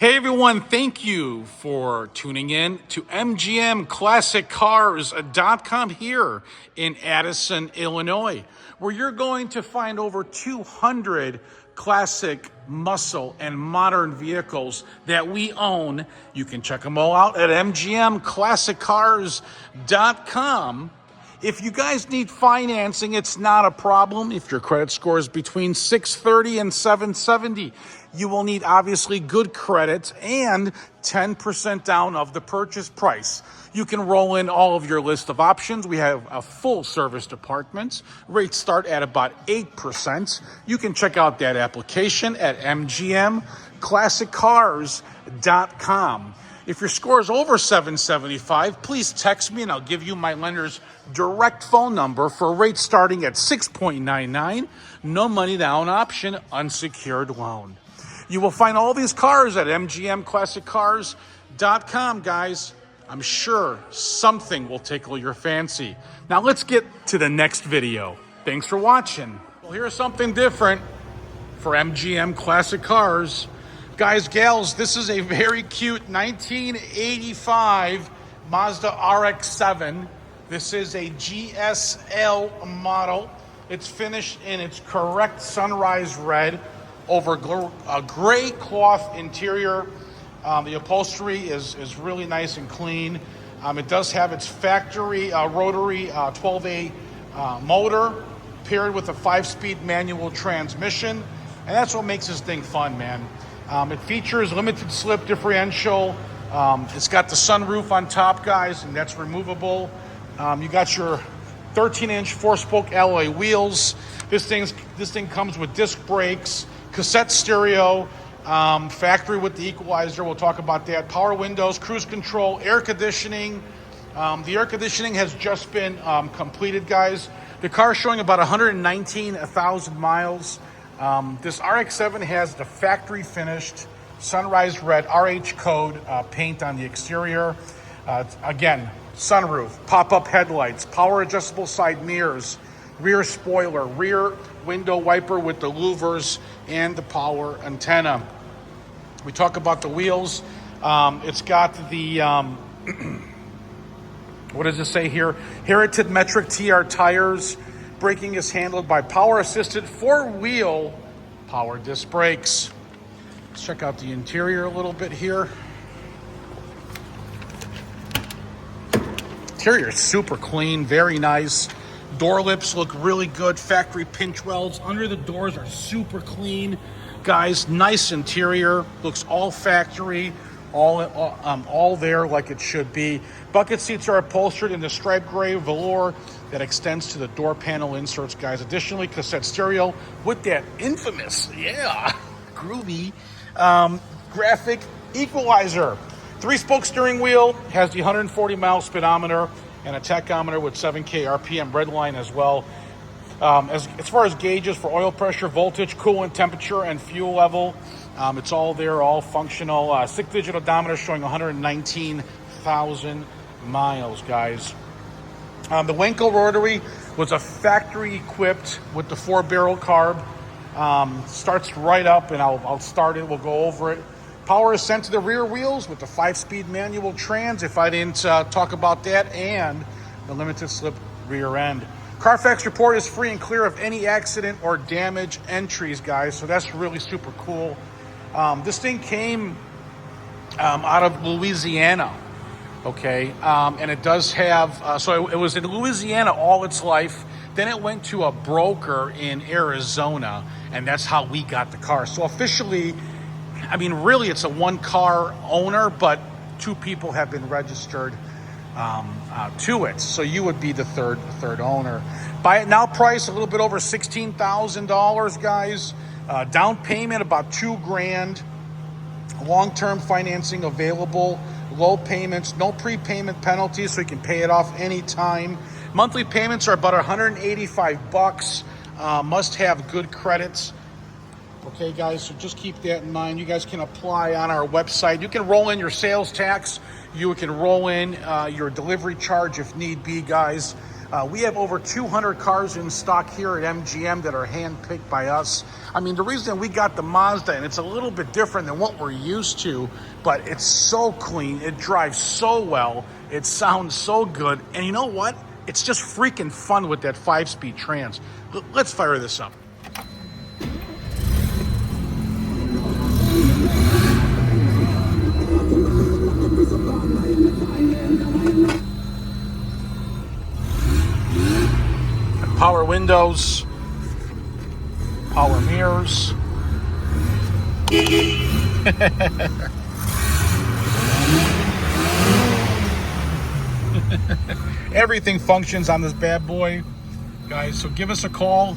Hey everyone, thank you for tuning in to MGMClassicCars.com here in Addison, Illinois, where you're going to find over 200 classic muscle and modern vehicles that we own. You can check them all out at MGMClassicCars.com. If you guys need financing, it's not a problem. If your credit score is between 630 and 770, you will need obviously good credit and 10% down of the purchase price. You can roll in all of your list of options. We have a full service department. Rates start at about 8%. You can check out that application at MGMClassicCars.com. If your score is over 775, please text me and I'll give you my lender's direct phone number for rates starting at 6.99, no money down option, unsecured loan. You will find all these cars at MGMClassicCars.com, guys. I'm sure something will tickle your fancy. Now let's get to the next video. Thanks for watching. Well, here's something different for MGM Classic Cars. Guys, gals, this is a very cute 1985 Mazda RX-7. This is a GSL model. It's finished in its correct sunrise red over a gray cloth interior. The upholstery is really nice and clean. It does have its factory rotary 12A motor paired with a 5-speed manual transmission. And that's what makes this thing fun, man. It features limited slip differential. It's got the sunroof on top, guys, and that's removable. You got your 13-inch 4-spoke alloy wheels. This thing comes with disc brakes, cassette stereo, factory with the equalizer. We'll talk about that. Power windows, cruise control, air conditioning. The air conditioning has just been completed, guys. The car's showing about 119,000 miles. This RX-7 has the factory finished sunrise red RH code paint on the exterior. Again, sunroof, pop-up headlights, power adjustable side mirrors, rear spoiler, rear window wiper with the louvers and the power antenna. We talk about the wheels. It's got the, what does it say here? Heritage metric TR tires. Braking is handled by power-assisted 4-wheel power disc brakes. Let's check out the interior a little bit here. Interior is super clean, very nice. Door lips look really good. Factory pinch welds under the doors are super clean. Guys, nice interior. Looks all factory, all there like it should be. Bucket seats are upholstered in the striped gray velour that extends to the door panel inserts, guys. Additionally, cassette stereo with that infamous, groovy graphic equalizer. 3-spoke steering wheel, has the 140-mile speedometer and a tachometer with 7K RPM red line as well. As far as gauges for oil pressure, voltage, coolant temperature, and fuel level, it's all there, all functional. 6-digit odometer showing 119,000 miles, guys. The Wankel rotary was a factory equipped with the 4-barrel carb. Starts right up, and I'll start it. We'll go over it. Power is sent to the rear wheels with the 5-speed manual trans, if I didn't talk about that, and the limited slip rear end. Carfax report is free and clear of any accident or damage entries, guys, so that's really super cool. This thing came out of Louisiana, okay, and it does have, so it was in Louisiana all its life. Then it went to a broker in Arizona, and that's how we got the car. So officially, I mean, really, it's a 1-car owner, but 2 people have been registered to it. So you would be the third owner. Buy it now price a little bit over $16,000, guys. Down payment about $2,000. Long-term financing available. Low payments, no prepayment penalties, so you can pay it off anytime. Monthly payments are about $185. Must have good credits. Okay, guys, so just keep that in mind. You guys can apply on our website. You can roll in your sales tax. You can roll in your delivery charge if need be, guys. We have over 200 cars in stock here at MGM that are handpicked by us. I mean, the reason we got the Mazda, and it's a little bit different than what we're used to, but it's so clean, it drives so well, it sounds so good, and you know what? It's just freaking fun with that 5-speed trans. Let's fire this up. Power windows, power mirrors. Everything functions on this bad boy, guys. So give us a call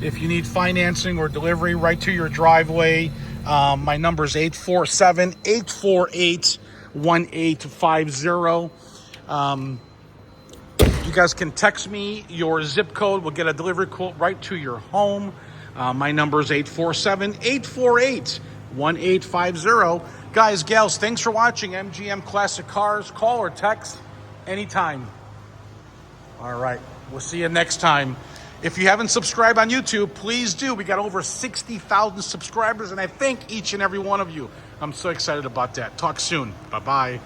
if you need financing or delivery right to your driveway. My number is 847-848-1850. You guys can text me your zip code. We'll get a delivery quote right to your home. My number is 847-848-1850. Guys, gals, thanks for watching MGM Classic Cars. Call or text anytime. All right, we'll see you next time. If you haven't subscribed on YouTube, please do. We got over 60,000 subscribers, and I thank each and every one of you. I'm so excited about that. Talk soon. Bye-bye.